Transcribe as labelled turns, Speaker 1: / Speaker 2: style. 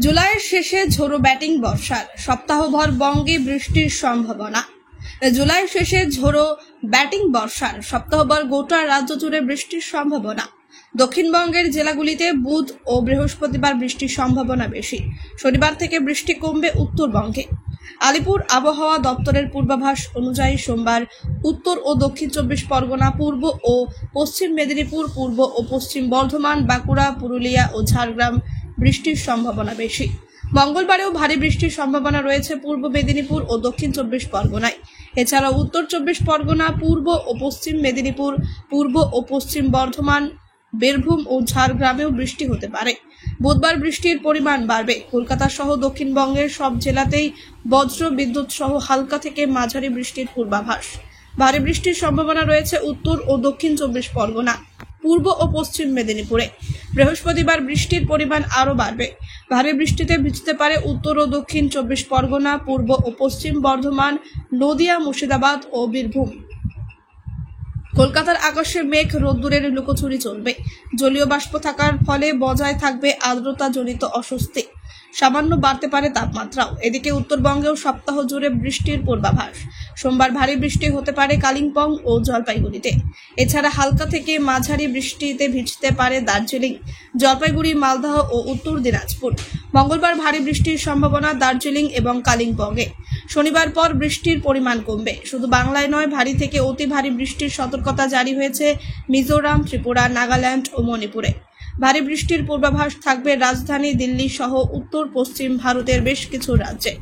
Speaker 1: জুলাইয়ের শেষে ঝোড়ো ব্যাটিং বর্ষার, সপ্তাহভর বঙ্গে বৃষ্টির সম্ভাবনা। জুলাইয়ের শেষে ঝোড়ো ব্যাটিং বর্ষার, সপ্তাহভর গোটা রাজ্য জুড়ে বৃষ্টির সম্ভাবনা। দক্ষিণবঙ্গের জেলাগুলিতে বুধ ও বৃহস্পতিবার বৃষ্টির সম্ভাবনা বেশি। শনিবার থেকে বৃষ্টি কমবে উত্তরবঙ্গে। আলিপুর আবহাওয়া দপ্তরের পূর্বাভাস অনুযায়ী সোমবার উত্তর ও দক্ষিণ 24 পরগনা, পূর্ব ও পশ্চিম মেদিনীপুর, পূর্ব ও পশ্চিম বর্ধমান, বাঁকুড়া, পুরুলিয়া ও ঝাড়গ্রাম বৃষ্টির সম্ভাবনা বেশি। মঙ্গলবারেও ভারী বৃষ্টির সম্ভাবনা রয়েছে পূর্ব মেদিনীপুর ও দক্ষিণ 24 পরগনায়। এছাড়াও উত্তর 24 পরগনা, পূর্ব ও পশ্চিম মেদিনীপুর, পূর্ব ও পশ্চিম বর্ধমান, বীরভূম ও ঝাড়গ্রামেও বৃষ্টি হতে পারে। বুধবার বৃষ্টির পরিমাণ বাড়বে। কলকাতা সহ দক্ষিণবঙ্গের সব জেলাতেই বজ্র বিদ্যুৎ সহ হালকা থেকে মাঝারি বৃষ্টির পূর্বাভাস। ভারী বৃষ্টির সম্ভাবনা রয়েছে উত্তর ও দক্ষিণ 24 পরগনা, পূর্ব ও পশ্চিম মেদিনীপুরে। বৃহস্পতিবার বৃষ্টির পরিমাণ আরও বাড়বে। ভারী বৃষ্টিতে ভিজতে পারে উত্তর ও দক্ষিণ 24 পরগনা, পূর্ব ও পশ্চিম বর্ধমান, নদিয়া, মুর্শিদাবাদ ও বীরভূম। কলকাতার আকাশে মেঘ রোদ্দুরের লুকোচুরি চলবে। জলীয় বাষ্প থাকার ফলে বজায় থাকবে আর্দ্রতাজনিত অস্বস্তি। সামান্য বাড়তে পারে তাপমাত্রাও। এদিকে উত্তরবঙ্গেও সপ্তাহ জুড়ে বৃষ্টির পূর্বাভাস। সোমবার ভারী বৃষ্টি হতে পারে কালিম্পং ও জলপাইগুড়িতে। এছাড়া হালকা থেকে মাঝারি বৃষ্টিতে ভিজতে পারে দার্জিলিং, জলপাইগুড়ি, মালদহ ও উত্তর দিনাজপুর। মঙ্গলবার ভারী বৃষ্টির সম্ভাবনা দার্জিলিং এবং কালিম্পংয়ে। শনিবার পর বৃষ্টির পরিমাণ কমবে। শুধু বাংলায় নয়, ভারী থেকে অতি ভারী বৃষ্টির সতর্কতা জারি হয়েছে মিজোরাম, ত্রিপুরা, নাগাল্যান্ড ও মণিপুরে। ভারী বৃষ্টির পূর্বাভাস থাকবে রাজধানী দিল্লি সহ উত্তর পশ্চিম ভারতের বেশ কিছু রাজ্যে।